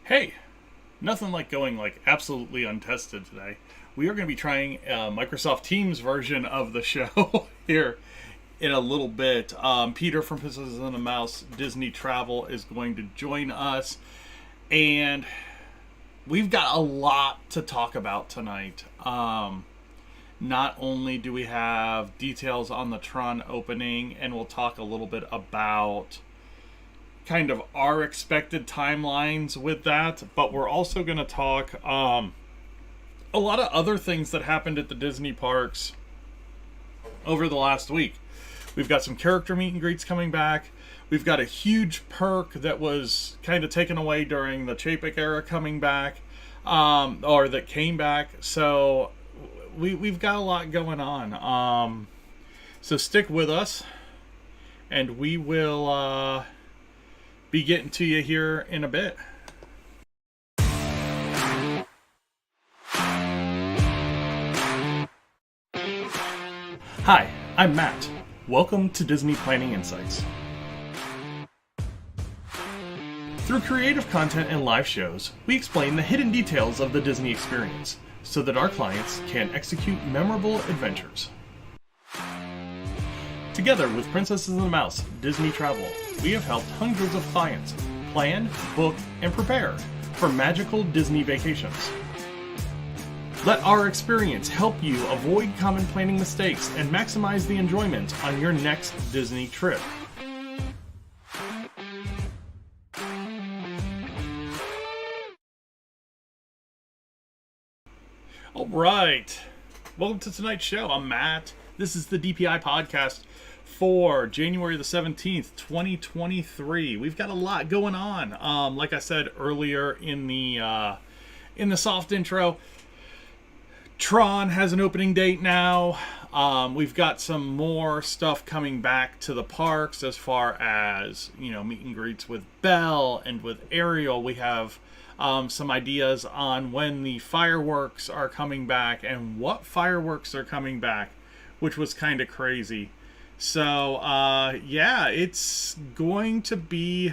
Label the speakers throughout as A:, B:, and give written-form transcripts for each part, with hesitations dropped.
A: Hey, nothing like going like absolutely untested today. We are going to be trying a Microsoft Teams version of the show here in a little bit. Peter from Princess and the Mouse Disney Travel is going to join us, and we've got a lot to talk about tonight. Not only do we have details on the Tron opening, and we'll talk a little bit about kind of our expected timelines with that, but we're also going to talk a lot of other things that happened at the Disney parks over the last week. We've got some character meet and greets coming back. We've got a huge perk that was kind of taken away during the Chapek era coming back, or that came back. So we've got a lot going on. So stick with us, and we will be getting to you here in a bit. Hi, I'm Matt. Welcome to Disney Planning Insights. Through creative content and live shows, we explain the hidden details of the Disney experience so that our clients can execute memorable adventures. Together with Princesses and the Mouse Disney Travel, we have helped hundreds of clients plan, book, and prepare for magical Disney vacations. Let our experience help you avoid common planning mistakes and maximize the enjoyment on your next Disney trip. All right. Welcome to tonight's show. I'm Matt. This is the DPI podcast for January the 17th, 2023. We've got a lot going on. Like I said earlier in the soft intro, Tron has an opening date now. We've got some more stuff coming back to the parks as far as, meet and greets with Belle and with Ariel. We have some ideas on when the fireworks are coming back and what fireworks are coming back, which was kind of crazy. So, yeah, it's going to be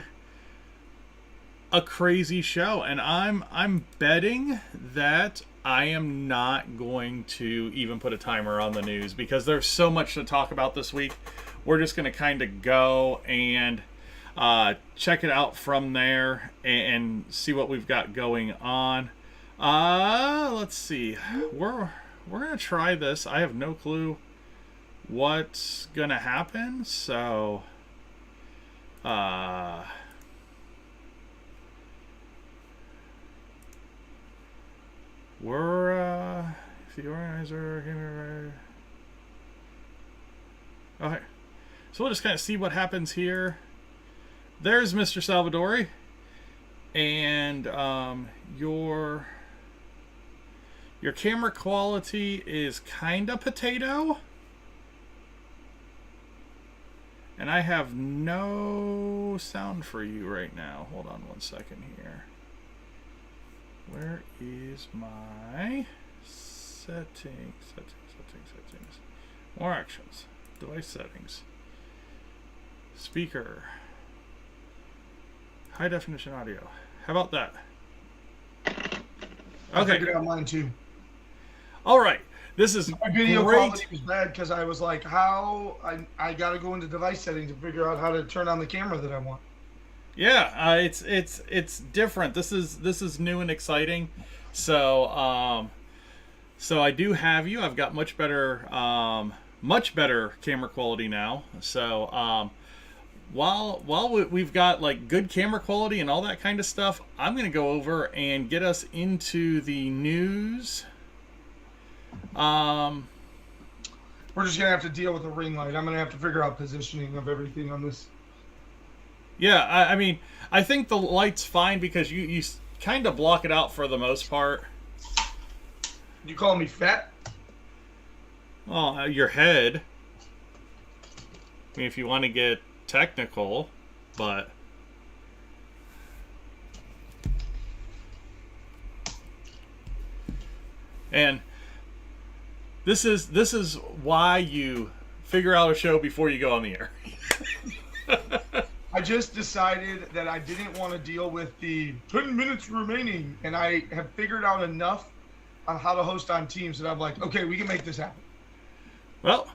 A: a crazy show, and I'm betting that I am not going to even put a timer on the news because there's so much to talk about this week. We're just going to kind of go and check it out from there and see what we've got going on. Let's see. We're going to try this. I have no clue what's going to happen, so we're the organizer. Okay, so we'll just kind of see what happens here. There's Mr. Salvadori, and your camera quality is kind of potato, and I have no sound for you right now. Hold on one second here. Where is my settings? Settings. More actions. Device settings. Speaker. High definition audio. How about that?
B: I figured out mine too.
A: All right. This is
B: my video
A: great.
B: quality was bad because I was like, how I got to go into device settings to figure out how to turn on the camera that I want.
A: Yeah, it's different. This is new and exciting. So so I do have you. I've got much better camera quality now. So while we've got like good camera quality and all that kind of stuff, I'm gonna go over and get us into the news.
B: We're just gonna have to deal with the ring light. I'm gonna have to figure out positioning of everything on this.
A: Yeah, I mean, I think the light's fine because you kind of block it out for the most part.
B: You call me fat?
A: Well, your head. I mean, if you want to get technical, but and this is why you figure out a show before you go on the air.
B: I just decided that I didn't want to deal with the 10 minutes remaining, and I have figured out enough on how to host on Teams that I'm like, okay, we can make this happen.
A: Well,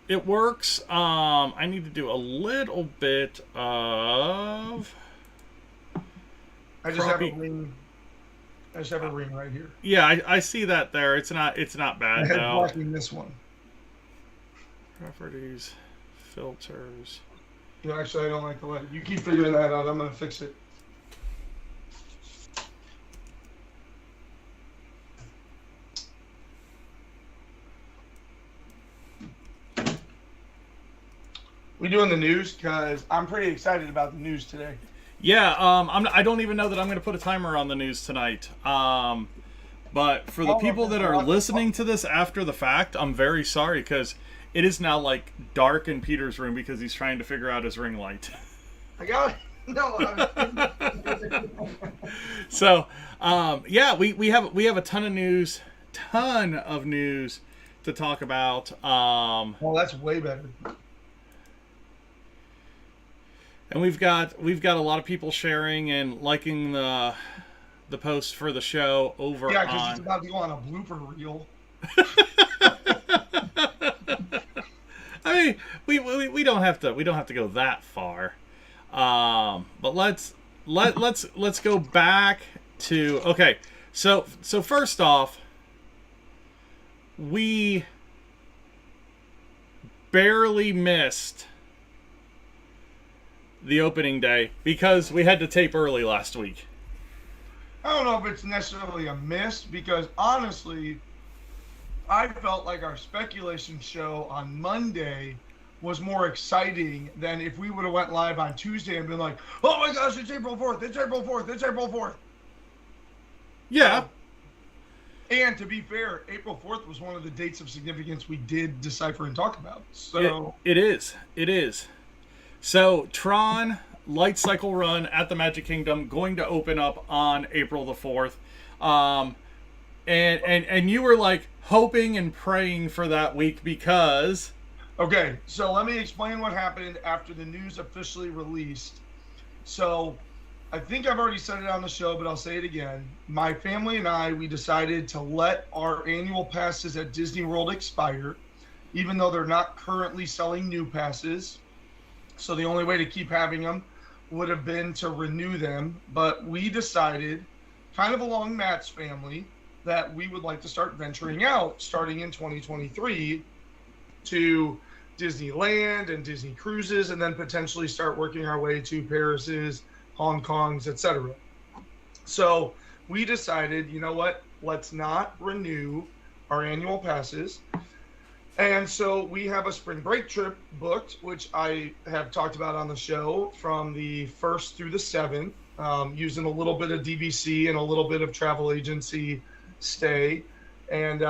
A: it works. I need to do a little bit of.
B: I just have a ring. I just have a ring right here.
A: Yeah, I see that there. It's not bad
B: I'm
A: though.
B: blocking this one.
A: Properties, filters.
B: No, actually, I don't like the light. You keep figuring that out. I'm gonna fix it. We doing the news? Because I'm pretty excited about the news today.
A: Yeah, I don't even know that I'm going to put a timer on the news tonight. But for the people that are listening to this after the fact, I'm very sorry because it is now like dark in Peter's room because he's trying to figure out his ring light.
B: I got it. No.
A: So, yeah, we have a ton of news to talk about.
B: Well, that's way better.
A: And we've got a lot of people sharing and liking the post for the show over on.
B: Yeah, because it's about to go on a blooper reel.
A: I mean, we don't have to go that far. But let's go back to okay. So first off, we barely missed the opening day because we had to tape early last week.
B: I don't know if it's necessarily a miss because honestly, I felt like our speculation show on Monday was more exciting than if we would have went live on Tuesday and been like, oh my gosh, it's April 4th, it's April 4th, it's April 4th.
A: Yeah.
B: And to be fair, April 4th was one of the dates of significance we did decipher and talk about. So
A: it is. So Tron Light Cycle Run at the Magic Kingdom going to open up on April the 4th. And you were like hoping and praying for that week because...
B: Okay, so let me explain what happened after the news officially released. So I think I've already said it on the show, but I'll say it again. My family and I, we decided to let our annual passes at Disney World expire, even though they're not currently selling new passes. So the only way to keep having them would have been to renew them. But we decided, kind of along Matt's family, that we would like to start venturing out starting in 2023 to Disneyland and Disney cruises, and then potentially start working our way to Paris's, Hong Kong's, etc. So we decided, you know what, let's not renew our annual passes. And so we have a spring break trip booked, which I have talked about on the show from the 1st through the 7th, using a little bit of DVC and a little bit of travel agency stay, and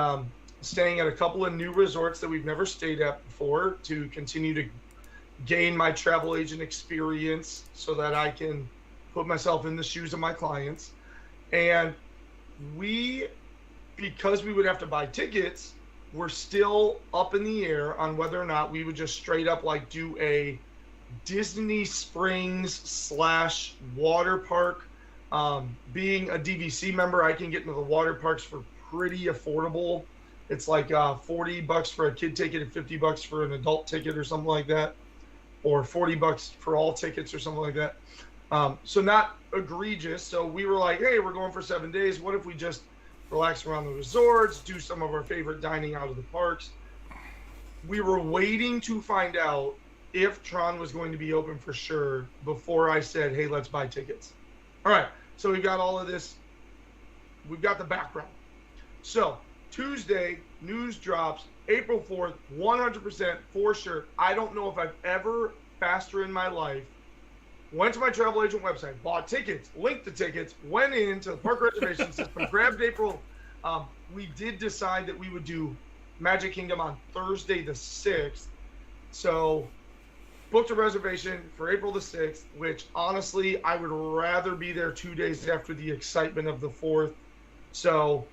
B: staying at a couple of new resorts that we've never stayed at before to continue to gain my travel agent experience so that I can put myself in the shoes of my clients. And because we would have to buy tickets, we're still up in the air on whether or not we would just straight up like do a Disney Springs / water park. Being a DVC member, I can get into the water parks for pretty affordable. It's like $40 for a kid ticket and $50 for an adult ticket or something like that, or $40 for all tickets or something like that. So not egregious. So we were like, hey, we're going for 7 days. What if we just relax around the resorts, do some of our favorite dining out of the parks? We were waiting to find out if Tron was going to be open for sure before I said, hey, let's buy tickets. All right, so we've got all of this. We've got the background. So Tuesday, news drops, April 4th, 100% for sure. I don't know if I've ever faster in my life went to my travel agent website, bought tickets, linked the tickets, went into the park reservation system, grabbed April. We did decide that we would do Magic Kingdom on Thursday the 6th. So booked a reservation for April the 6th, which honestly, I would rather be there 2 days after the excitement of the 4th. So,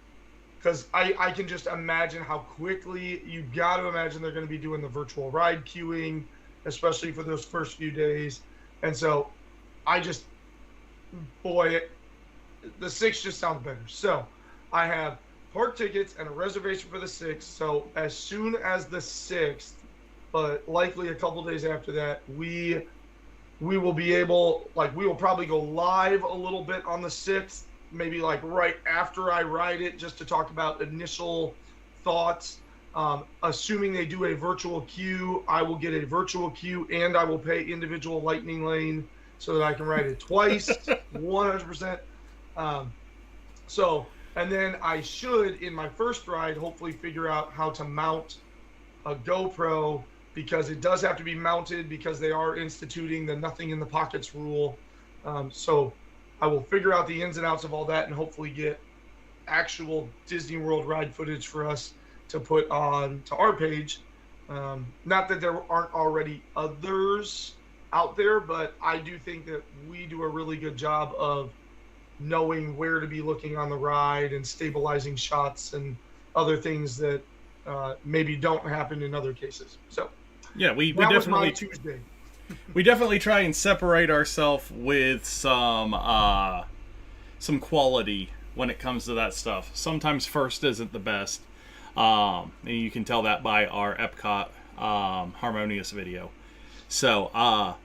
B: because I can just imagine how quickly, you got to imagine they're going to be doing the virtual ride queuing, especially for those first few days. And so I just, boy, the 6th just sounds better. So I have park tickets and a reservation for the 6th. So as soon as the 6th, but likely a couple days after that, we will be able, like, we will probably go live a little bit on the 6th, maybe like right after I ride it, just to talk about initial thoughts. Assuming they do a virtual queue, I will get a virtual queue and I will pay individual lightning lane so that I can ride it twice, 100%. And then I should, in my first ride, hopefully figure out how to mount a GoPro, because it does have to be mounted because they are instituting the nothing in the pockets rule. So I will figure out the ins and outs of all that and hopefully get actual Disney World ride footage for us to put on to our page. Not that there aren't already others out there, but I do think that we do a really good job of knowing where to be looking on the ride and stabilizing shots and other things that maybe don't happen in other cases. So
A: yeah, we
B: that was
A: definitely
B: my Tuesday.
A: we definitely try and separate ourselves with some quality when it comes to that stuff. Sometimes first isn't the best, and you can tell that by our Epcot Harmonious video. So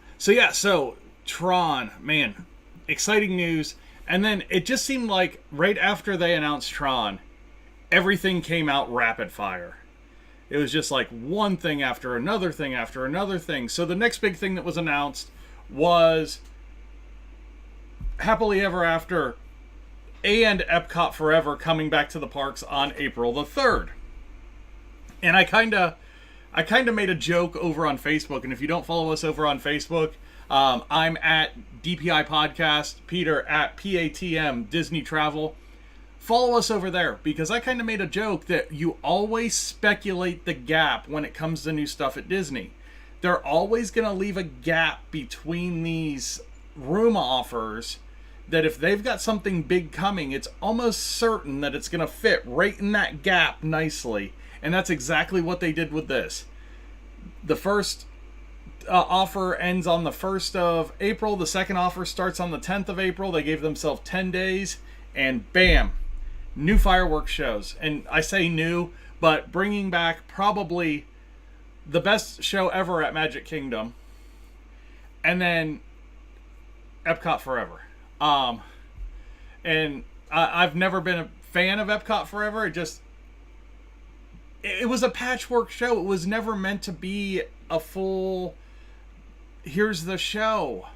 A: Tron, man, exciting news. And then it just seemed like right after they announced Tron, everything came out rapid fire. It was just like one thing after another thing after another thing. So the next big thing that was announced was Happily Ever After and Epcot Forever coming back to the parks on April the 3rd. And I kind of made a joke over on Facebook, and if you don't follow us over on Facebook, I'm at DPI Podcast, Peter at PATM Disney Travel. Follow us over there, because I kind of made a joke that you always speculate the gap when it comes to new stuff at Disney. They're always going to leave a gap between these room offers that if they've got something big coming, it's almost certain that it's going to fit right in that gap nicely. And that's exactly what they did with this. The first offer ends on the 1st of April. The second offer starts on the 10th of April. They gave themselves 10 days, and bam, new fireworks shows. And I say new, but bringing back probably the best show ever at Magic Kingdom, and then Epcot Forever. And I've never been a fan of Epcot Forever. It was a patchwork show. It was never meant to be a full, here's the show.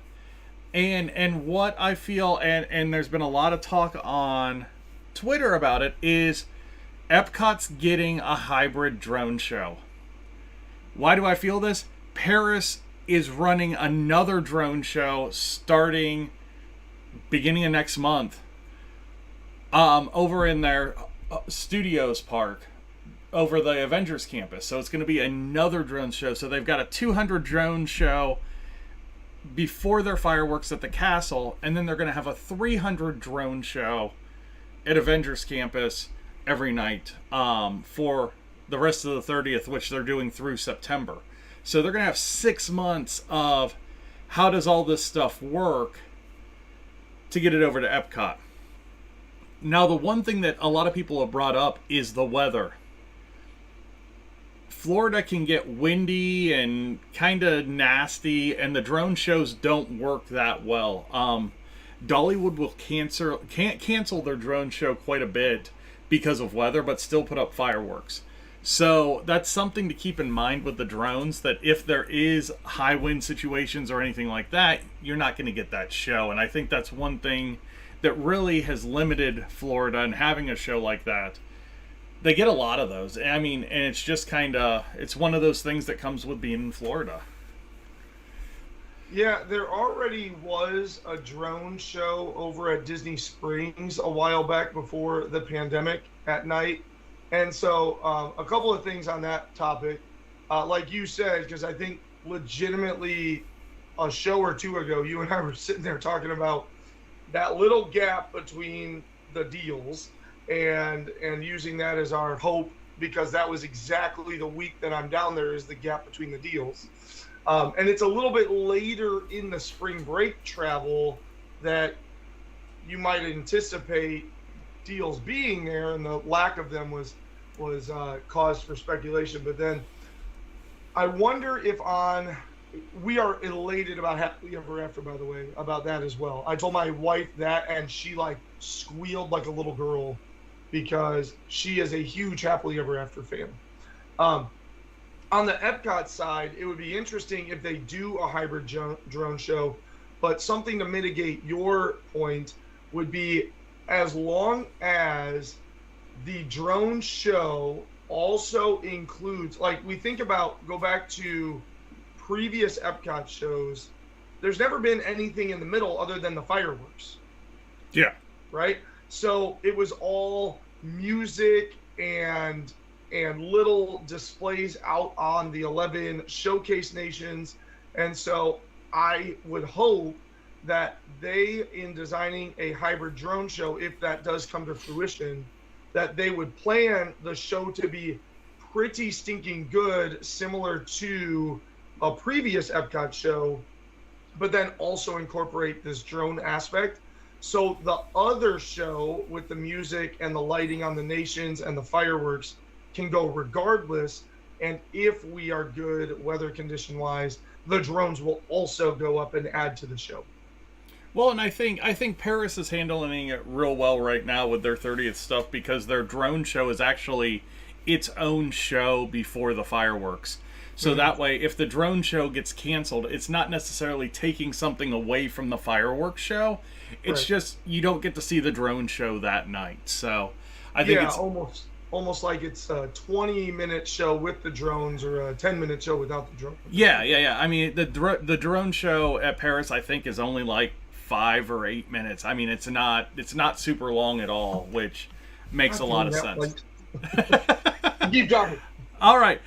A: And what I feel, and there's been a lot of talk on Twitter about it, is Epcot's getting a hybrid drone show. Why do I feel this? Paris is running another drone show starting beginning of next month over in their Studios park over the Avengers campus. So it's going to be another drone show. So they've got a 200 drone show before their fireworks at the castle, and then they're going to have a 300 drone show at Avengers campus every night for the rest of the 30th, which they're doing through September. So they're going to have 6 months of how does all this stuff work to get it over to Epcot. Now, the one thing that a lot of people have brought up is the weather. Florida can get windy and kind of nasty, and the drone shows don't work that well. Dollywood will can't cancel their drone show quite a bit because of weather, but still put up fireworks. So that's something to keep in mind with the drones, that if there is high wind situations or anything like that, you're not going to get that show. And I think that's one thing that really has limited Florida and having a show like that. They get a lot of those. I mean, and it's just it's one of those things that comes with being in Florida.
B: Yeah, there already was a drone show over at Disney Springs a while back before the pandemic at night. And so a couple of things on that topic. Like you said, because I think legitimately a show or two ago, you and I were sitting there talking about that little gap between the deals and using that as our hope, because that was exactly the week that I'm down there, is the gap between the deals. And it's a little bit later in the spring break travel that you might anticipate deals being there, and the lack of them was cause for speculation. But then I wonder if we are elated about Happily Ever After, by the way, about that as well. I told my wife that, and she like squealed like a little girl because she is a huge Happily Ever After fan. On the Epcot side, it would be interesting if they do a hybrid drone show, but something to mitigate your point would be, as long as the drone show also includes, like, we think about, go back to previous Epcot shows, there's never been anything in the middle other than the fireworks.
A: Yeah.
B: Right? So it was all music and little displays out on the 11 showcase nations. And so I would hope that they, in designing a hybrid drone show, if that does come to fruition, that they would plan the show to be pretty stinking good, similar to a previous Epcot show, but then also incorporate this drone aspect. So the other show with the music and the lighting on the nations and the fireworks can go regardless. And if we are good weather condition wise, the drones will also go up and add to the show.
A: Well, and I think Paris is handling it real well right now with their 30th stuff, because their drone show is actually its own show before the fireworks. So that way, if the drone show gets canceled, it's not necessarily taking something away from the fireworks show. It's just, you don't get to see the drone show that night. So I think it's
B: almost like it's a 20-minute show with the drones, or a 10-minute show without the drones.
A: Yeah. I mean, the drone show at Paris, I think, is only like 5 or 8 minutes. I mean, it's not super long at all, which makes a lot of sense.
B: Keep talking.
A: All right.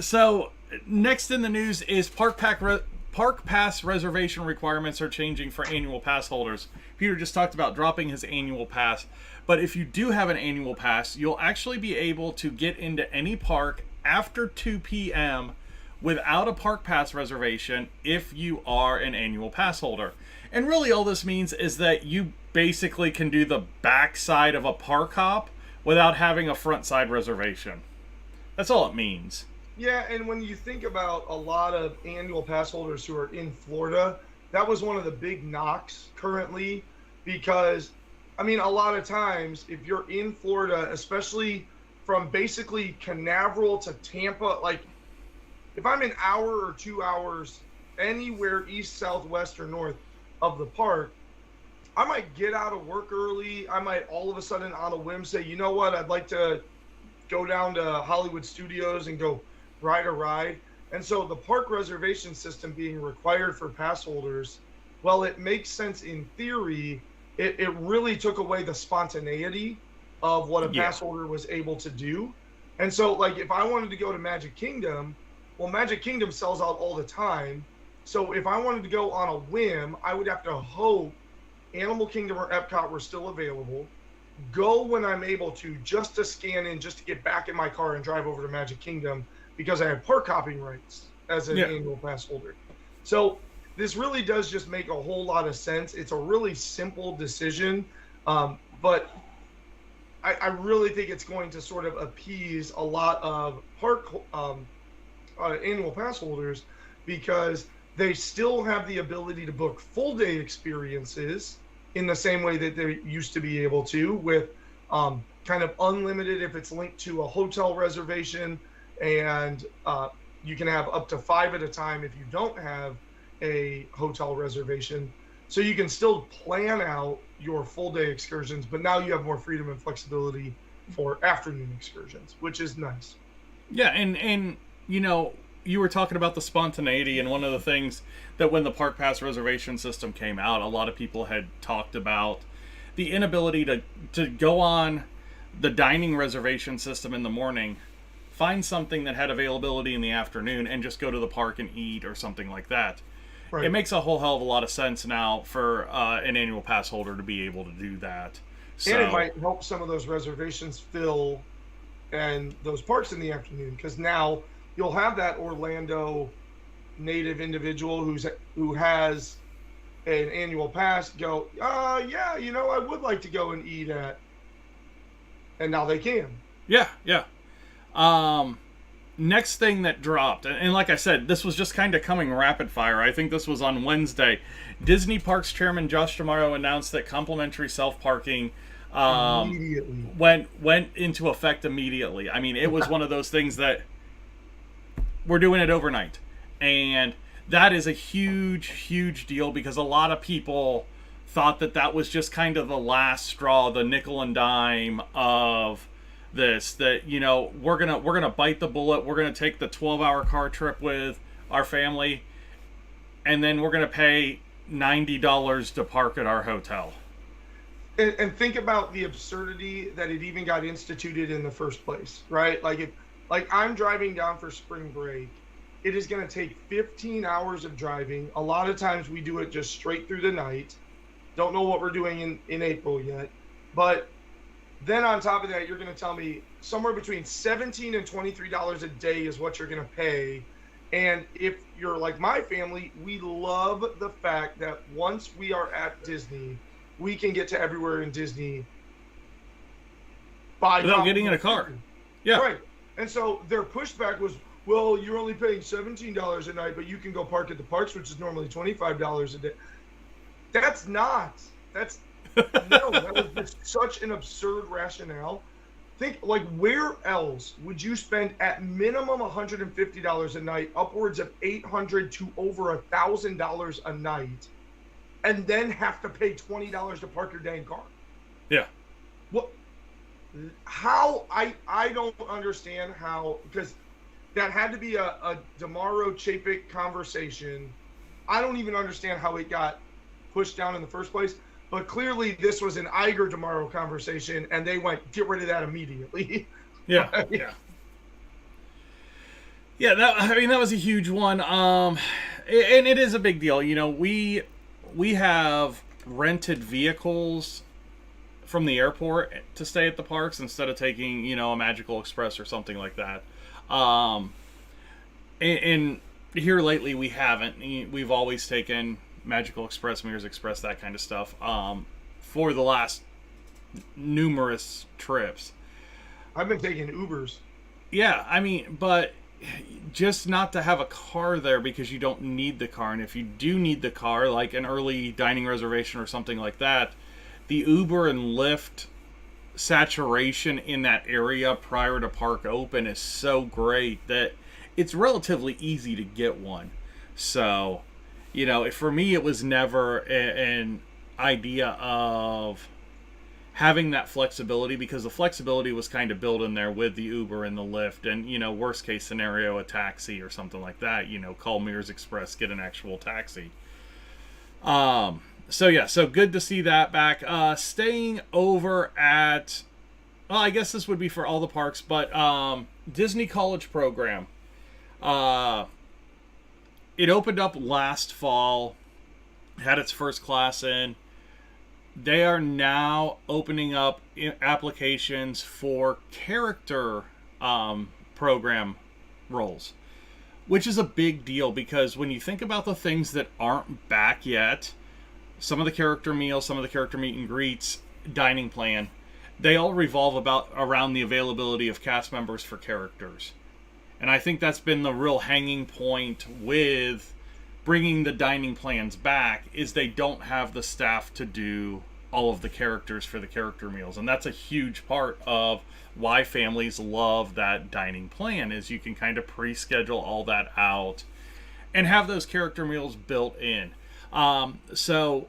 A: So next in the news is Park Pass reservation requirements are changing for annual pass holders. Peter just talked about dropping his annual pass, but if you do have an annual pass, you'll actually be able to get into any park after 2 p.m. without a Park Pass reservation if you are an annual pass holder. And really all this means is that you basically can do the backside of a park hop without having a front side reservation. That's all it means.
B: Yeah, and when you think about a lot of annual pass holders who are in Florida, that was one of the big knocks currently, because, I mean, a lot of times, if you're in Florida, especially from basically Canaveral to Tampa, like, if I'm an hour or 2 hours anywhere east, south, west, or north of the park, I might get out of work early. I might all of a sudden on a whim say, you know what, I'd like to go down to Hollywood Studios and go ride a ride. And so the park reservation system being required for pass holders, well, it makes sense in theory. It really took away the spontaneity of what a pass holder was able to do. And so, like, if I wanted to go to Magic Kingdom, well, Magic Kingdom sells out all the time. So if I wanted to go on a whim, I would have to hope Animal Kingdom or Epcot were still available, go when I'm able to, just to scan in, just to get back in my car and drive over to Magic Kingdom, because I have park hopping rights as an annual pass holder. So this really does just make a whole lot of sense. It's a really simple decision, but I really think it's going to sort of appease a lot of park annual pass holders, because they still have the ability to book full day experiences in the same way that they used to be able to, with kind of unlimited if it's linked to a hotel reservation, and you can have up to 5 at a time if you don't have a hotel reservation. So you can still plan out your full day excursions, but now you have more freedom and flexibility for afternoon excursions, which is nice.
A: Yeah, and you know, you were talking about the spontaneity, and one of the things that when the Park Pass reservation system came out, a lot of people had talked about the inability to go on the dining reservation system in the morning, find something that had availability in the afternoon, and just go to the park and eat or something like that. Right. It makes a whole hell of a lot of sense now for an annual pass holder to be able to do that. So,
B: and it might help some of those reservations fill and those parks in the afternoon, because now you'll have that Orlando native individual who has an annual pass go, yeah, I would like to go and eat at, and now they can.
A: Yeah, yeah. Next thing that dropped, and like I said, this was just kind of coming rapid fire. I think this was on Wednesday. Disney Parks Chairman Josh D'Amaro announced that complimentary self-parking
B: Immediately
A: went into effect immediately. I mean, it was one of those things that we're doing it overnight. And that is a huge, huge deal because a lot of people thought that was just kind of the last straw, the nickel and dime of this, that we're gonna bite the bullet, we're gonna take the 12-hour car trip with our family, and then we're gonna pay $90 to park at our hotel.
B: And think about the absurdity that it even got instituted in the first place, right? Like I'm driving down for spring break, it is going to take 15 hours of driving. A lot of times we do it just straight through the night. Don't know what we're doing in April yet, but then on top of that, you're going to tell me somewhere between $17 and $23 a day is what you're going to pay. And if you're like my family, we love the fact that once we are at Disney, we can get to everywhere in Disney
A: without getting in a car. Yeah.
B: Right. And so their pushback was, well, you're only paying $17 a night, but you can go park at the parks, which is normally $25 a day. That was just such an absurd rationale. Think, like, where else would you spend at minimum $150 a night, upwards of $800 to over $1,000 a night, and then have to pay $20 to park your dang car?
A: Yeah.
B: Well, how I don't understand how, because that had to be a D'Amaro Chapek conversation. I don't even understand how it got pushed down in the first place. But clearly, this was an Iger D'Amaro conversation, and they went, get rid of that immediately.
A: Yeah, yeah. Yeah, that was a huge one. And it is a big deal. We have rented vehicles from the airport to stay at the parks instead of taking, a Magical Express or something like that. And here lately, we haven't. We've always taken Magical Express, Mears Express, that kind of stuff, for the last numerous trips.
B: I've been taking Ubers.
A: Yeah, I mean, but just not to have a car there because you don't need the car. And if you do need the car, like an early dining reservation or something like that, the Uber and Lyft saturation in that area prior to park open is so great that it's relatively easy to get one. So, for me, it was never an idea of having that flexibility because the flexibility was kind of built in there with the Uber and the Lyft and, worst case scenario, a taxi or something like that, call Mears Express, get an actual taxi. So good to see that back. Staying over at, well, I guess this would be for all the parks, but Disney College Program. It opened up last fall, had its first class in. They are now opening up applications for character program roles, which is a big deal because when you think about the things that aren't back yet, some of the character meals, some of the character meet and greets, dining plan, they all revolve around the availability of cast members for characters. And I think that's been the real hanging point with bringing the dining plans back is they don't have the staff to do all of the characters for the character meals. And that's a huge part of why families love that dining plan is you can kind of pre-schedule all that out and have those character meals built in. So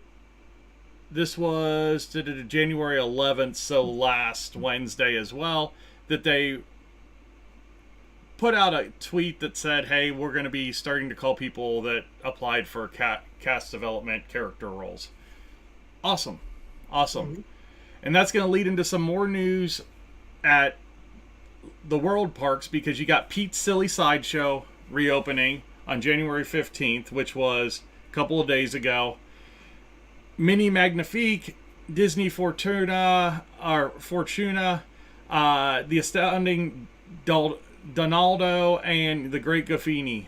A: this was January 11th, so last Wednesday as well, that they put out a tweet that said, hey, we're going to be starting to call people that applied for cast development character roles. Awesome. Mm-hmm. And that's going to lead into some more news at the World Parks because you got Pete's Silly Sideshow reopening on January 15th, which was a couple of days ago. Mini Magnifique, Disney Fortuna, The Astounding Donaldo, and The Great Gafini.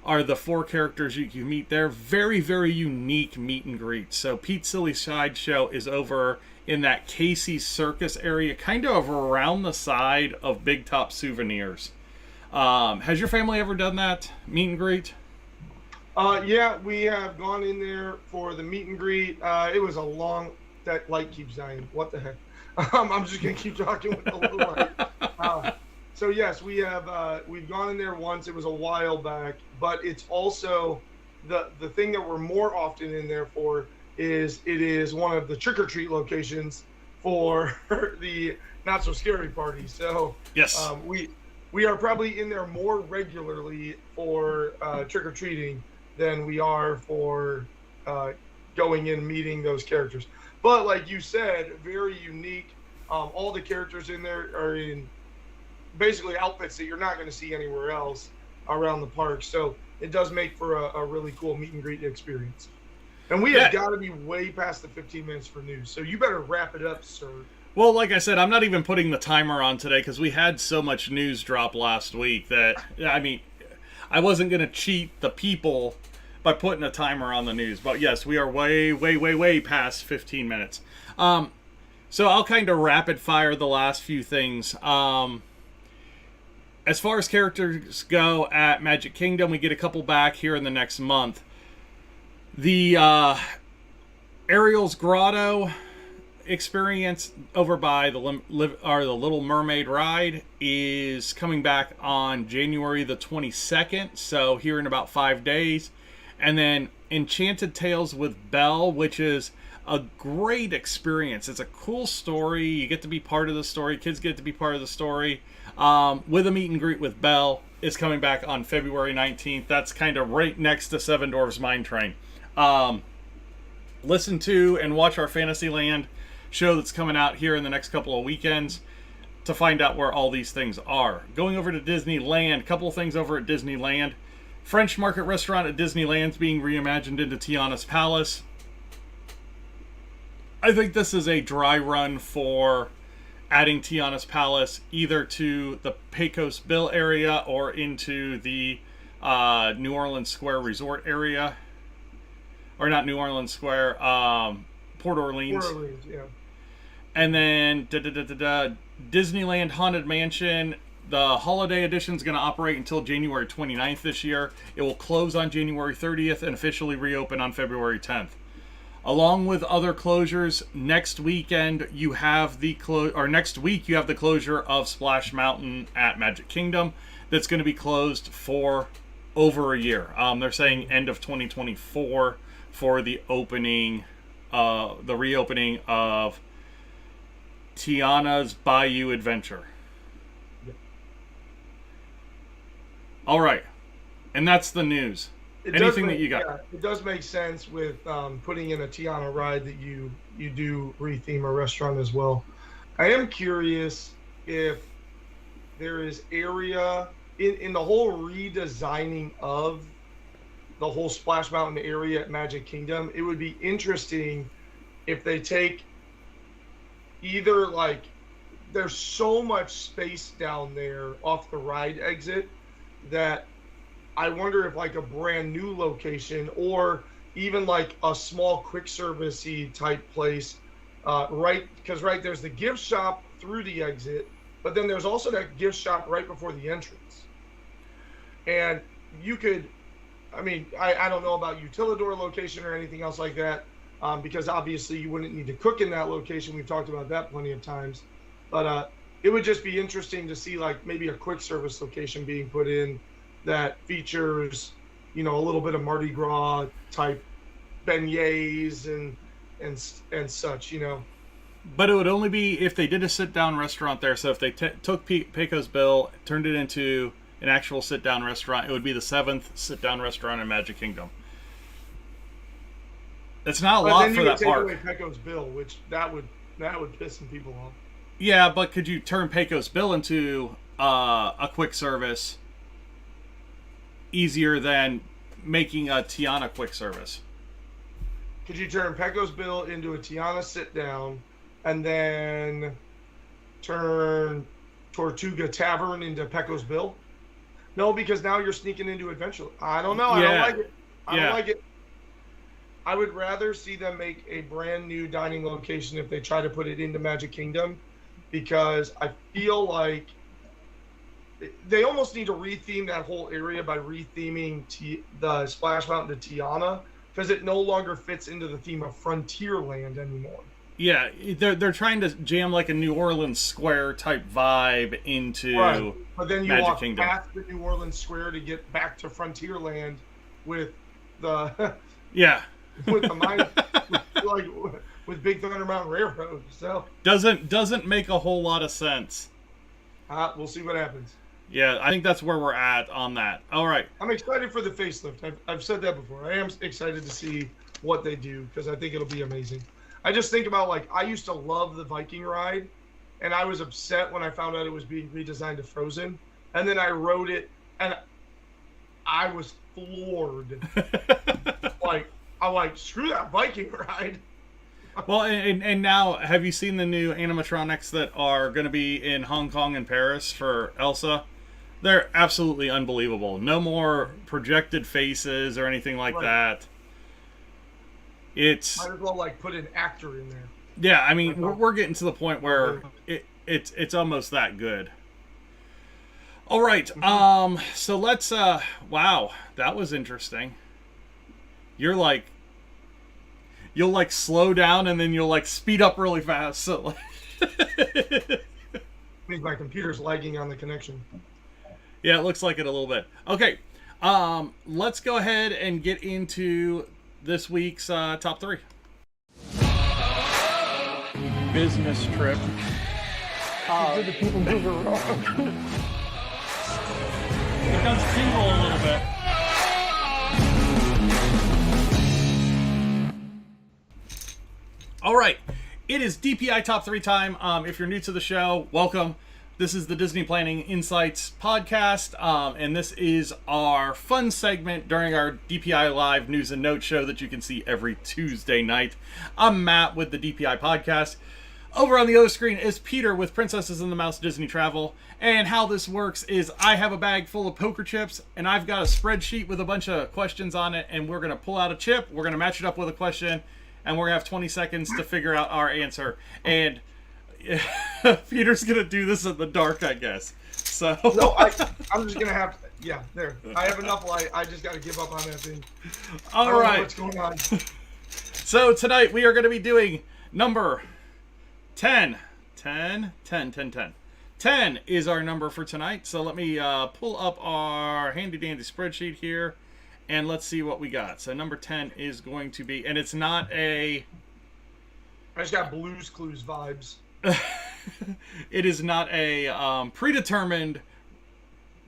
A: are the 4 characters you can meet there. Very, very unique meet and greet. So Pete Silly Sideshow is over in that Casey's Circus area, kind of around the side of Big Top Souvenirs. Has your family ever done that meet and greet?
B: Yeah, we have gone in there for the meet and greet. It was a long. That light keeps dying. What the heck? I'm just gonna keep talking with the little light. So yes, we have. We've gone in there once. It was a while back, but it's also the thing that we're more often in there for is it is one of the trick or treat locations for the not so scary party. So
A: yes,
B: we are probably in there more regularly for trick or treating than we are for going in meeting those characters. But like you said, very unique. All the characters in there are in basically outfits that you're not going to see anywhere else around the park. So it does make for a really cool meet and greet experience. And we have got to be way past the 15 minutes for news. So you better wrap it up, sir.
A: Well, like I said, I'm not even putting the timer on today because we had so much news drop last week that, I mean, I wasn't going to cheat the people by putting a timer on the news. But yes, we are way, way, way, way past 15 minutes. So I'll kind of rapid fire the last few things. As far as characters go at Magic Kingdom, we get a couple back here in the next month. The Ariel's Grotto experience over by the Little Mermaid ride is coming back on January the 22nd, so here in about 5 days. And then Enchanted Tales with Belle, which is a great experience. It's a cool story. You get to be part of the story. Kids get to be part of the story. With a meet and greet with Belle is coming back on February 19th. That's kind of right next to Seven Dwarfs Mine Train. Listen to and watch our Fantasyland show that's coming out here in the next couple of weekends to find out where all these things are. Going over to Disneyland, a couple of things over at Disneyland. French Market Restaurant at Disneyland's being reimagined into Tiana's Palace. I think this is a dry run for adding Tiana's Palace either to the Pecos Bill area or into the New Orleans Square Resort area. Or not New Orleans Square, Port Orleans.
B: Port Orleans, yeah.
A: And then Disneyland Haunted Mansion. The holiday edition is going to operate until January 29th this year. It will close on January 30th and officially reopen on February 10th. Along with other closures, next weekend you have next week you have the closure of Splash Mountain at Magic Kingdom. That's going to be closed for over a year. They're saying end of 2024 for the reopening of Tiana's Bayou Adventure.
B: Yep.
A: All right, and that's the news. Anything that you got?
B: Yeah, it does make sense with putting in a Tiana ride that you do retheme a restaurant as well. I am curious if there is area in the whole redesigning of the whole Splash Mountain area at Magic Kingdom. It would be interesting if they take either there's so much space down there off the ride exit that I wonder if a brand new location or even a small quick service-y type place, because there's the gift shop through the exit, but then there's also that gift shop right before the entrance. And you could, I don't know about Utilidor location or anything else like that, because obviously you wouldn't need to cook in that location. We've talked about that plenty of times. But it would just be interesting to see maybe a quick service location being put in that features, a little bit of Mardi Gras type beignets and such,
A: But it would only be if they did a sit-down restaurant there. So if they took Pecos Bill, turned it into an actual sit-down restaurant, it would be the 7th sit-down restaurant in Magic Kingdom. It's not a lot for that park.
B: Then you would take away Pecos Bill, which that would piss some people off.
A: Yeah, but could you turn Pecos Bill into a quick service easier than making a Tiana quick service?
B: Could you turn Pecos Bill into a Tiana sit-down and then turn Tortuga Tavern into Pecos Bill? No, because now you're sneaking into Adventure. I don't know. I
A: Yeah.
B: don't like it. I
A: Yeah.
B: don't like it. I would rather see them make a brand new dining location if they try to put it into Magic Kingdom, because I feel like they almost need to retheme that whole area by retheming the Splash Mountain to Tiana, because it no longer fits into the theme of Frontierland anymore.
A: Yeah, they're trying to jam like a New Orleans Square type vibe into
B: Right. But then you
A: Magic
B: walk
A: Kingdom.
B: past the New Orleans Square to get back to Frontierland with the
A: Yeah.
B: with the mine, like with Big Thunder Mountain Railroad. So
A: Doesn't make a whole lot of sense.
B: we'll see what happens.
A: Yeah, I think that's where we're at on that. All right.
B: I'm excited for the facelift. I've said that before. I am excited to see what they do, because I think it'll be amazing. I just think about, like, I used to love the Viking ride, and I was upset when I found out it was being redesigned to Frozen. And then I rode it, and I was floored. I'm like, screw that Viking ride.
A: Well, and now, have you seen the new animatronics that are going to be in Hong Kong and Paris for Elsa? They're absolutely unbelievable. No more projected faces or anything like that. It's
B: might as well like put an actor in there.
A: Yeah, I mean, we're getting to the point where it's almost that good. All right, so let's wow, that was interesting. You'll like slow down and then you'll like speed up really fast. So
B: I think my computer's lagging on the connection.
A: Yeah, it looks like it a little bit. Okay, let's go ahead and get into this week's top 3. Business trip.
B: Did the people move around?
A: It does tingle a little bit. All right, it is DPI top 3 time. If you're new to the show, welcome. This is the Disney Planning Insights podcast, and this is our fun segment during our DPI Live News and Notes show that you can see every Tuesday night. I'm Matt with the DPI podcast. Over on the other screen is Peter with Princesses and the Mouse Disney Travel. And how this works is I have a bag full of poker chips, and I've got a spreadsheet with a bunch of questions on it, and we're going to pull out a chip, we're going to match it up with a question, and we're going to have 20 seconds to figure out our answer. And Peter's gonna do this in the dark, I guess. So
B: no, I'm just gonna have to. Yeah, there. I have enough light. I just gotta give up on that thing.
A: All right.
B: What's going on?
A: So tonight we are going to be doing number 10. 10 is our number for tonight. So let me pull up our handy dandy spreadsheet here, and let's see what we got. So number 10 is going to be, and it's not a.
B: I just got Blue's Clues vibes.
A: It is not a predetermined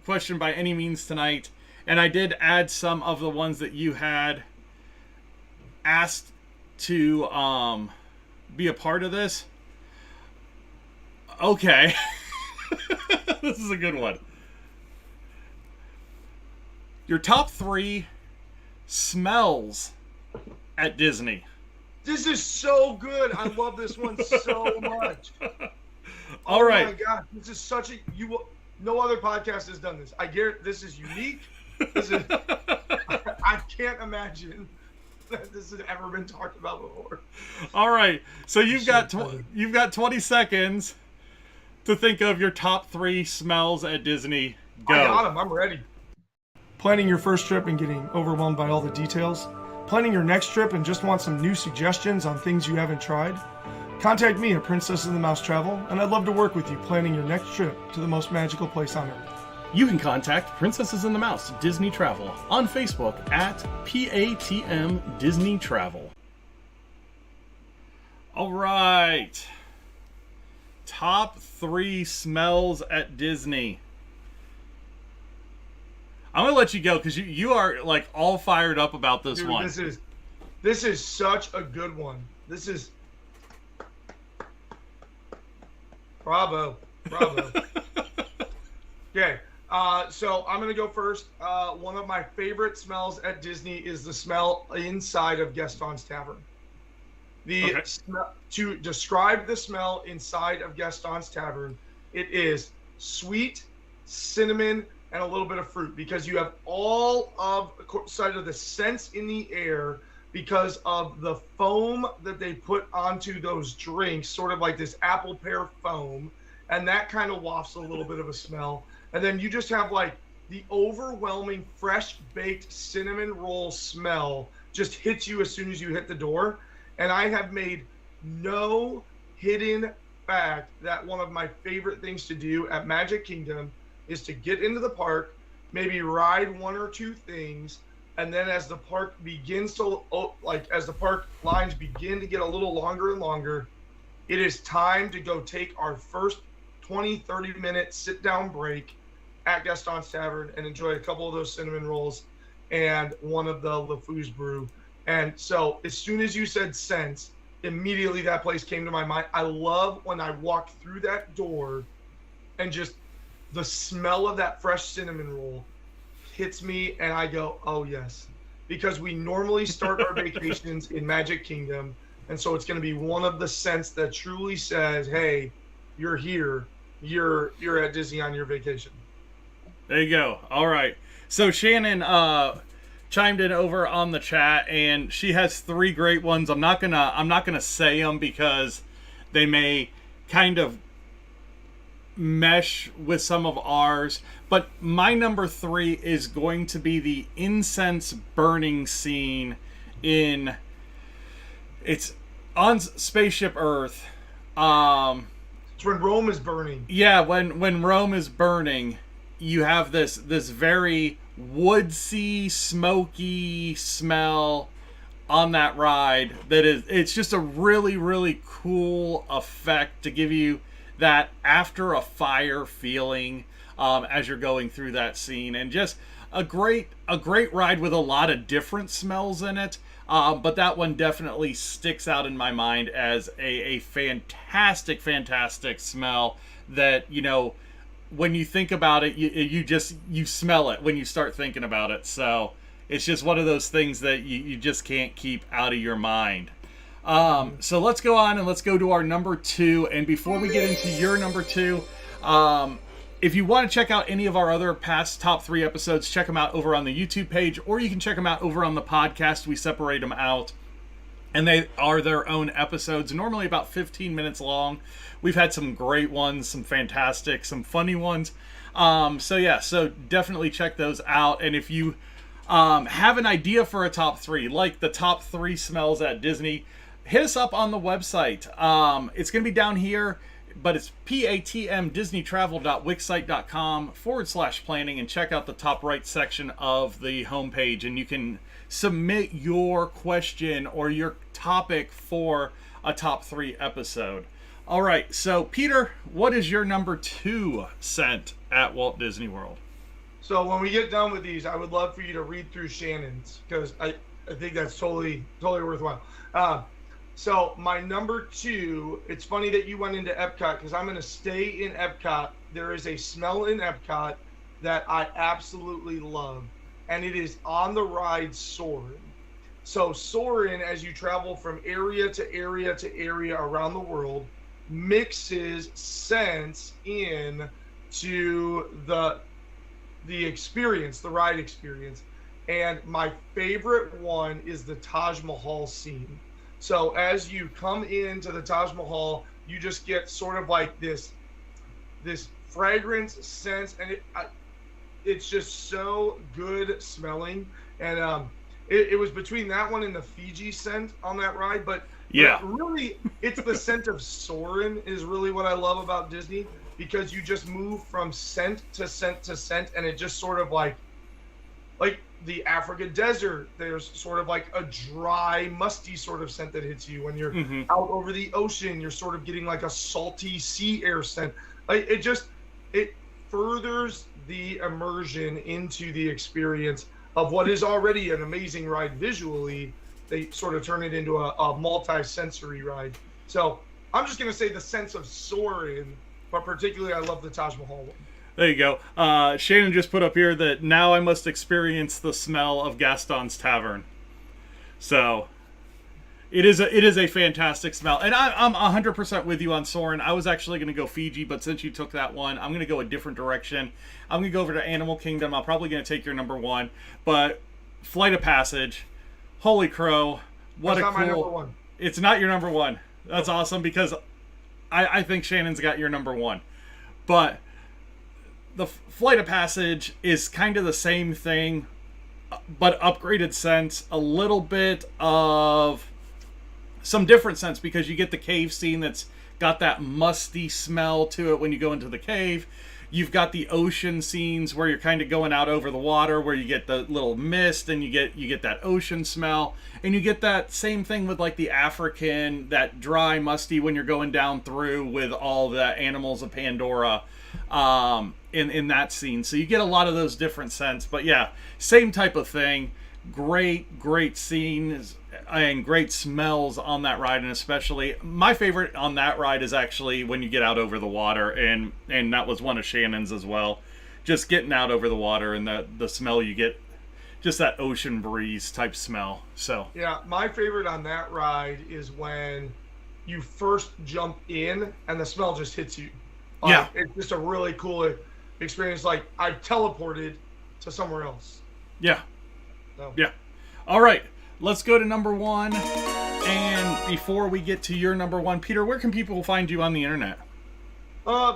A: question by any means tonight, and I did add some of the ones that you had asked to be a part of this. Okay. This is a good one. Your top 3 smells at Disney.
B: This is so good. I love this one so much.
A: All right.
B: Oh my god, this is such a no other podcast has done this. I guarantee this is unique. This is I can't imagine that this has ever been talked about before.
A: All right. So you've got 20 seconds to think of your top 3 smells at Disney. Go.
B: I got them. I'm ready.
C: Planning your first trip and getting overwhelmed by all the details? Planning your next trip and just want some new suggestions on things you haven't tried? Contact me at Princess and the Mouse Travel, and I'd love to work with you planning your next trip to the most magical place on earth.
A: You can contact Princesses and the Mouse Disney Travel on Facebook at PATM Disney Travel. All right. Top 3 smells at Disney. I'm going to let you go because you are like all fired up about this
B: Dude,
A: one.
B: This is such a good one. This is bravo. Okay, so I'm gonna go first. One of my favorite smells at Disney is the smell inside of Gaston's Tavern. To describe the smell inside of Gaston's Tavern, it is sweet, cinnamon, and a little bit of fruit, because you have all of side of the scents in the air because of the foam that they put onto those drinks, sort of like this apple pear foam, and that kind of wafts a little bit of a smell. And then you just have like the overwhelming fresh baked cinnamon roll smell just hits you as soon as you hit the door. And I have made no hidden fact that one of my favorite things to do at Magic Kingdom is to get into the park, maybe ride one or two things, and then as the park begins to, as the park lines begin to get a little longer and longer, it is time to go take our first 20-30 minute sit down break at Gaston's Tavern and enjoy a couple of those cinnamon rolls and one of the LeFou's brew. And so as soon as you said scents, immediately that place came to my mind. I love when I walk through that door and just the smell of that fresh cinnamon roll hits me and I go, oh yes, because we normally start our vacations in Magic Kingdom. And so it's going to be one of the scents that truly says, hey, you're here. You're at Disney on your vacation.
A: There you go. All right. So Shannon chimed in over on the chat, and she has 3 great ones. I'm not gonna say them because they may kind of mesh with some of ours. But my number 3 is going to be the incense burning scene it's on Spaceship Earth.
B: It's when Rome is burning.
A: Yeah, when Rome is burning, you have this very woodsy, smoky smell on that ride it's just a really, really cool effect to give you that after a fire feeling as you're going through that scene. And just a great ride with a lot of different smells in it. But that one definitely sticks out in my mind as a fantastic, fantastic smell that, you know, when you think about it, you smell it when you start thinking about it. So it's just one of those things that you just can't keep out of your mind. So let's go on and let's go to our number 2. And before we get into your number 2, if you want to check out any of our other past top 3 episodes, check them out over on the YouTube page, or you can check them out over on the podcast. We separate them out, and they are their own episodes, normally about 15 minutes long. We've had some great ones, some fantastic, some funny ones. So definitely check those out. And if you have an idea for a top 3, like the top 3 smells at Disney, hit us up on the website. It's going to be down here, but it's patmdisneytravel.wixsite.com/planning, and check out the top right section of the homepage, and you can submit your question or your topic for a top 3 episode. All right, so Peter, what is your number 2 scent at Walt Disney World?
B: So when we get done with these, I would love for you to read through Shannon's, because I think that's totally worthwhile. So my number 2, it's funny that you went into Epcot, because I'm going to stay in Epcot. There is a smell in Epcot that I absolutely love, and it is on the ride Soarin'. So Soarin', as you travel from area to area to area around the world, mixes scents in to the experience, the ride experience. And my favorite one is the Taj Mahal scene. So as you come into the Taj Mahal, you just get sort of like this fragrance sense, and it's just so good smelling. And it was between that one and the Fiji scent on that ride, but yeah, really, it's the scent of Soarin' is really what I love about Disney, because you just move from scent to scent to scent, and it just sort of like the Africa desert, there's sort of like a dry, musty sort of scent that hits you. When you're out over the ocean, you're sort of getting like a salty sea air scent. Like it furthers the immersion into the experience of what is already an amazing ride visually. They sort of turn it into a multi-sensory ride. So I'm just going to say the sense of Soarin', but particularly I love the Taj Mahal one.
A: There you go. Shannon just put up here that now I must experience the smell of Gaston's Tavern. So, It is a fantastic smell, and I'm 100% with you on Soarin'. I was actually going to go Fiji, but since you took that one, I'm going to go a different direction. I'm going to go over to Animal Kingdom. I'm probably going to take your number one, but Flight of Passage, holy crow, what
B: That's
A: a
B: not
A: cool!
B: my number one.
A: It's not your number one. That's awesome because I think Shannon's got your number one, but the Flight of Passage is kind of the same thing, but upgraded sense, a little bit of some different sense because you get the cave scene that's got that musty smell to it when you go into the cave. You've got the ocean scenes where you're kind of going out over the water where you get the little mist and you get that ocean smell, and you get that same thing with like the African, that dry musty when you're going down through with all the animals of Pandora in that scene. So you get a lot of those different scents, but yeah, same type of thing. Great scenes and great smells on that ride, and especially my favorite on that ride is actually when you get out over the water, and that was one of Shannon's as well. Just getting out over the water and the smell you get, just that ocean breeze type smell. So
B: yeah, my favorite on that ride is when you first jump in and the smell just hits you.
A: Yeah,
B: it's just a really cool experience. Like I teleported to somewhere else.
A: Yeah.
B: So.
A: Yeah. All right. Let's go to number one. And before we get to your number one, Peter, where can people find you on the internet?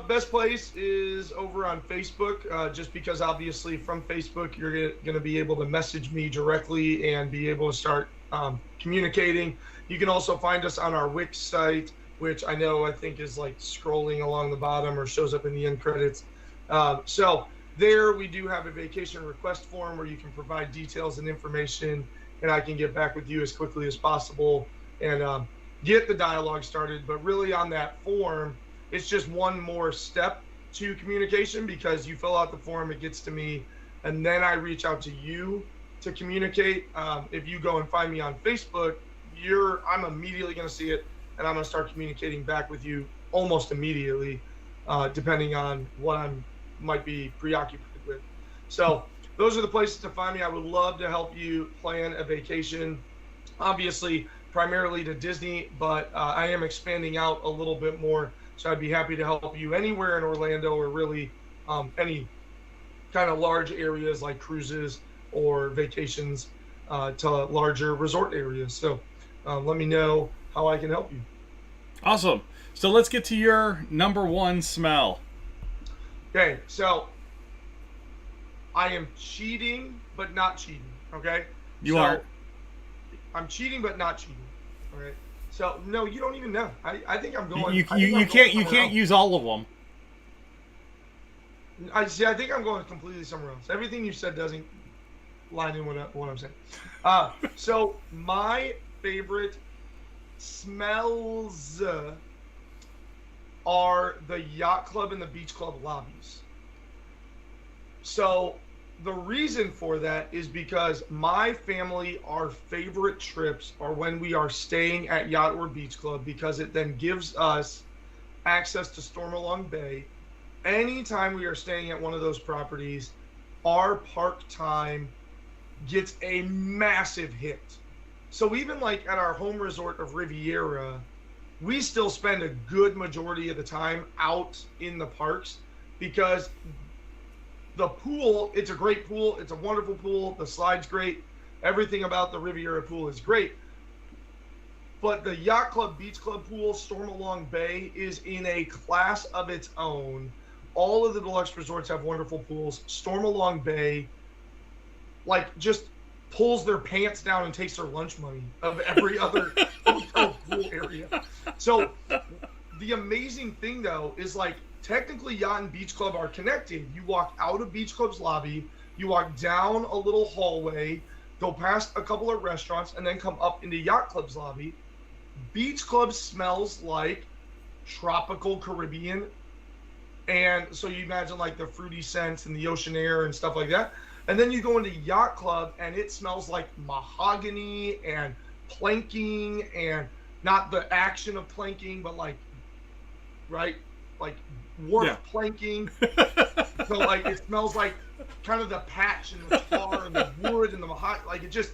B: Best place is over on Facebook, just because obviously from Facebook you're going to be able to message me directly and be able to start communicating. You can also find us on our Wix site, which I think is like scrolling along the bottom or shows up in the end credits. So there we do have a vacation request form where you can provide details and information, and I can get back with you as quickly as possible and get the dialogue started. But really on that form, it's just one more step to communication, because you fill out the form, it gets to me, and then I reach out to you to communicate. If you go and find me on Facebook, I'm immediately going to see it, and I'm going to start communicating back with you almost immediately, depending on what I might be preoccupied with. So those are the places to find me. I would love to help you plan a vacation, obviously primarily to Disney, but I am expanding out a little bit more. So I'd be happy to help you anywhere in Orlando, or really any kind of large areas like cruises or vacations to larger resort areas. So let me know how I can help you.
A: Awesome. So let's get to your number one smell.
B: Okay, so I am cheating, but not cheating. Okay,
A: You are.
B: I'm cheating, but not cheating. All right. So no, you don't even know. I think I'm going.
A: You can't use all of them.
B: I think I'm going completely somewhere else. Everything you said doesn't line in with what I'm saying. So my favorite smells are the yacht club and the beach club lobbies. So the reason for that is because my family, our favorite trips are when we are staying at Yacht or Beach Club, because it then gives us access to Stormalong Bay. Anytime we are staying at one of those properties, our park time gets a massive hit. So even like at our home resort of Riviera, we still spend a good majority of the time out in the parks, because the pool, it's a great pool. It's a wonderful pool. The slide's great. Everything about the Riviera pool is great. But the Yacht Club, Beach Club pool, Stormalong Bay, is in a class of its own. All of the deluxe resorts have wonderful pools. Stormalong Bay, like, just pulls their pants down and takes their lunch money of every other hotel pool area. So the amazing thing, though, is like, technically Yacht and Beach Club are connected. You walk out of Beach Club's lobby, you walk down a little hallway, go past a couple of restaurants, and then come up into Yacht Club's lobby. Beach Club smells like tropical Caribbean, and so you imagine like the fruity scents and the ocean air and stuff like that. And then you go into Yacht Club and it smells like mahogany and planking, and not the action of planking, but like, right, like wharf planking. So like it smells like kind of the patch and the tar and the wood and the mahogany, like it just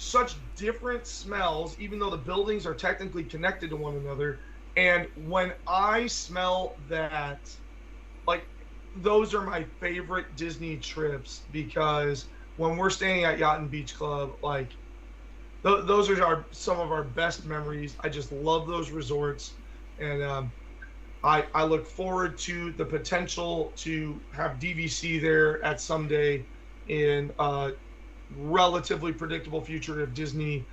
B: such different smells, even though the buildings are technically connected to one another. And when I smell that, like, those are my favorite Disney trips, because when we're staying at Yacht and Beach Club, like, those are some of our best memories. I just love those resorts. And I look forward to the potential to have DVC there at someday in a relatively predictable future if Disney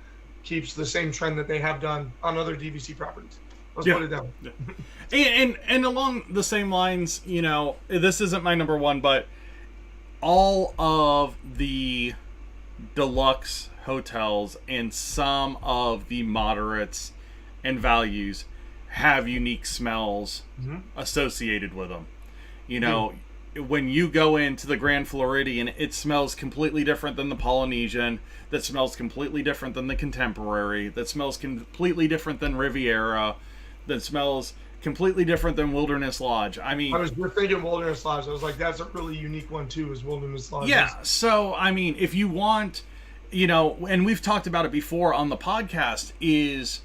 B: keeps the same trend that they have done on other DVC properties. Let's put it down.
A: Yeah. And along the same lines, you know, this isn't my number one, but all of the deluxe hotels and some of the moderates and values have unique smells associated with them. You know, when you go into the Grand Floridian, it smells completely different than the Polynesian, that smells completely different than the Contemporary, that smells completely different than Riviera, that smells completely different than Wilderness Lodge. I mean,
B: I was just thinking Wilderness Lodge. I was like, that's a really unique one too, is Wilderness Lodge.
A: Yeah, so, I mean, if you want, you know, and we've talked about it before on the podcast, is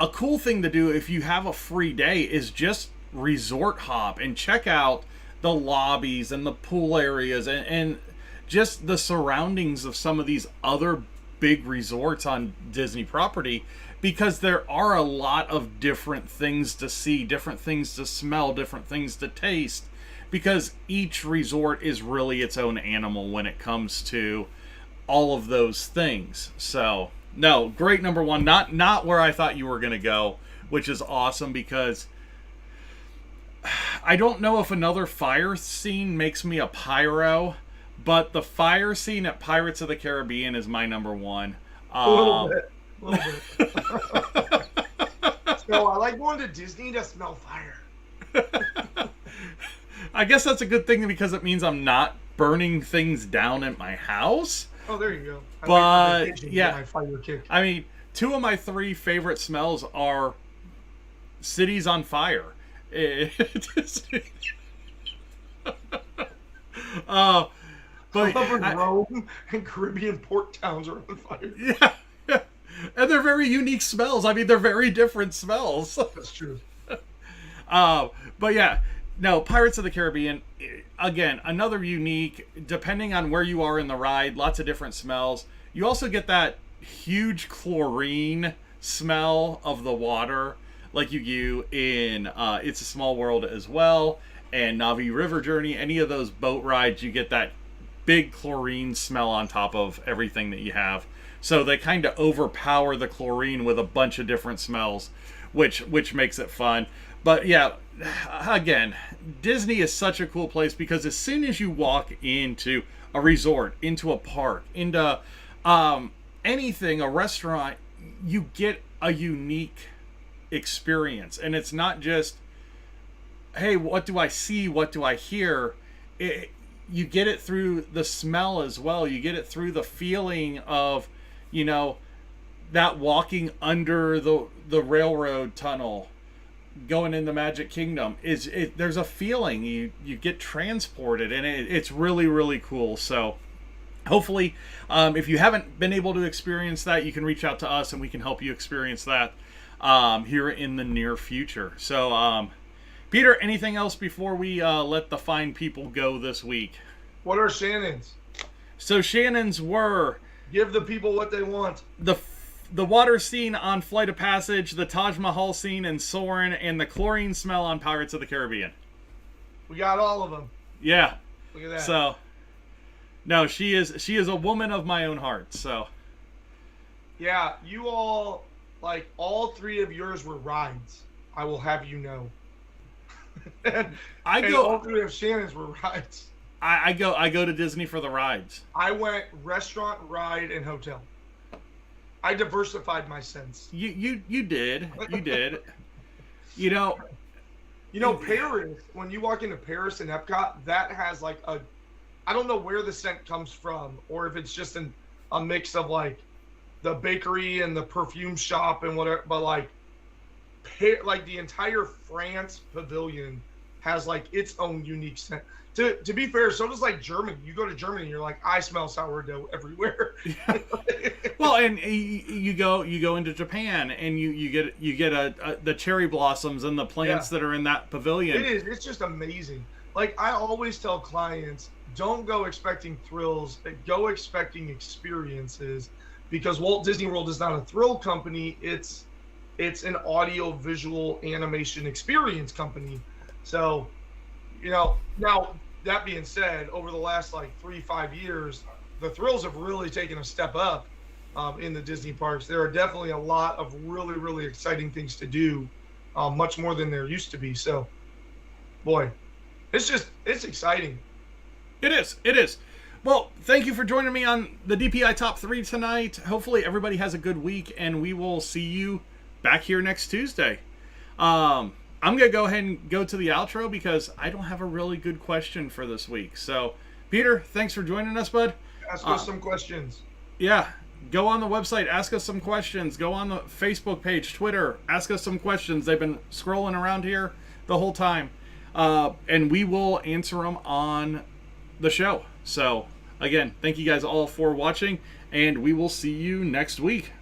A: a cool thing to do if you have a free day is just resort hop and check out the lobbies and the pool areas and just the surroundings of some of these other big resorts on Disney property, because there are a lot of different things to see, different things to smell, different things to taste, because each resort is really its own animal when it comes to all of those things. So, no, great number one. Not where I thought you were going to go, which is awesome, because I don't know if another fire scene makes me a pyro, but the fire scene at Pirates of the Caribbean is my number one.
B: A little bit. So I like going to Disney to smell fire.
A: I guess that's a good thing, because it means I'm not burning things down at my house.
B: Oh, there you go.
A: But yeah,
B: my fire kick.
A: I mean, two of my three favorite smells are cities on fire. But
B: Rome and Caribbean port towns are on fire.
A: Yeah, and they're very unique smells. I mean, they're very different smells.
B: That's true.
A: But yeah, no, Pirates of the Caribbean, again, another unique, depending on where you are in the ride, lots of different smells. You also get that huge chlorine smell of the water, like you do in It's a Small World as well, and Navi River Journey. Any of those boat rides, you get that big chlorine smell on top of everything that you have. So they kind of overpower the chlorine with a bunch of different smells, which makes it fun. But yeah, again, Disney is such a cool place, because as soon as you walk into a resort, into a park, into anything, a restaurant, you get a unique experience. And it's not just, hey, what do I see? What do I hear? You get it through the smell as well. You get it through the feeling of, you know, that walking under the railroad tunnel, going in the Magic Kingdom, there's a feeling you get transported, and it's really, really cool. So hopefully, if you haven't been able to experience that, you can reach out to us and we can help you experience that here in the near future. So Peter, anything else before we let the fine people go this week?
B: What are Shannon's?
A: So Shannon's were,
B: give the people what they want.
A: The water scene on Flight of Passage, the Taj Mahal scene in Soarin', and the chlorine smell on Pirates of the Caribbean.
B: We got all of them.
A: Yeah.
B: Look at that.
A: So, no, she is a woman of my own heart. So.
B: Yeah, you all, like, all three of yours were rides. I will have you know. and all three of Shannon's were rides.
A: I go to Disney for the rides.
B: I went restaurant, ride, and hotel. I diversified my sense.
A: You did. You did. You know,
B: Paris, when you walk into Paris and Epcot, that has like I don't know where the scent comes from, or if it's just a mix of like the bakery and the perfume shop and whatever, but like the entire France pavilion has like its own unique scent. To be fair, so does like Germany. You go to Germany, you're like, I smell sourdough everywhere.
A: Well, and you go into Japan, and you get the cherry blossoms and the plants that are in that pavilion.
B: It is. It's just amazing. Like I always tell clients, don't go expecting thrills, go expecting experiences, because Walt Disney World is not a thrill company. It's an audio visual animation experience company. So, now that being said, over the last like 3-5 years, the thrills have really taken a step up in the Disney parks. There are definitely a lot of really, really exciting things to do, much more than there used to be. So, boy, it's exciting.
A: It is. Well, thank you for joining me on the DPI Top 3 tonight. Hopefully everybody has a good week, and we will see you back here next Tuesday. I'm going to go ahead and go to the outro because I don't have a really good question for this week. So, Peter, thanks for joining us, bud.
B: Ask us some questions.
A: Yeah. Go on the website, ask us some questions. Go on the Facebook page, Twitter, ask us some questions. They've been scrolling around here the whole time. And we will answer them on the show. So, again, thank you guys all for watching, and we will see you next week.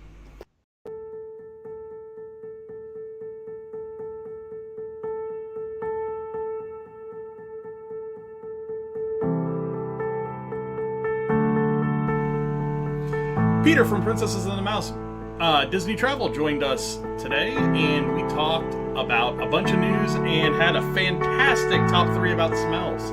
A: Peter from Princesses and the Mouse Disney Travel joined us today, and we talked about a bunch of news and had a fantastic top 3 about smells.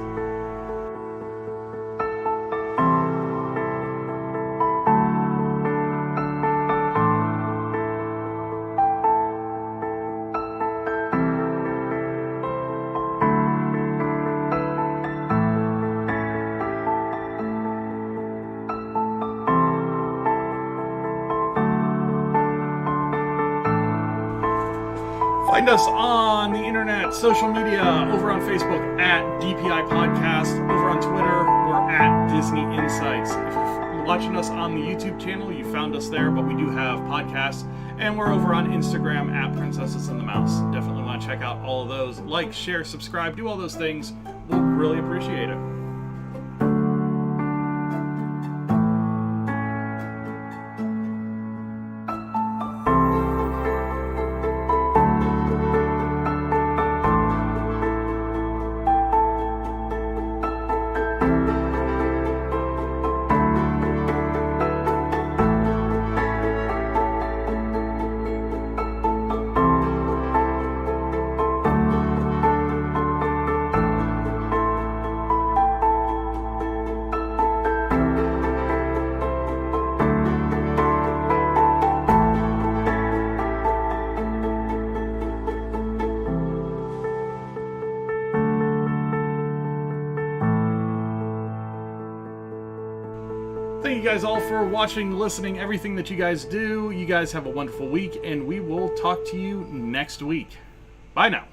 A: Find us on the internet, social media, over on Facebook at DPI Podcast, over on Twitter, we're at Disney Insights. If you're watching us on the YouTube channel, you found us there, but we do have podcasts, and we're over on Instagram at Princesses and the Mouse. Definitely want to check out all of those. Like, share, subscribe, do all those things. We'll really appreciate it. Thank you guys all for watching, listening, everything that you guys do. You guys have a wonderful week, and we will talk to you next week. Bye now.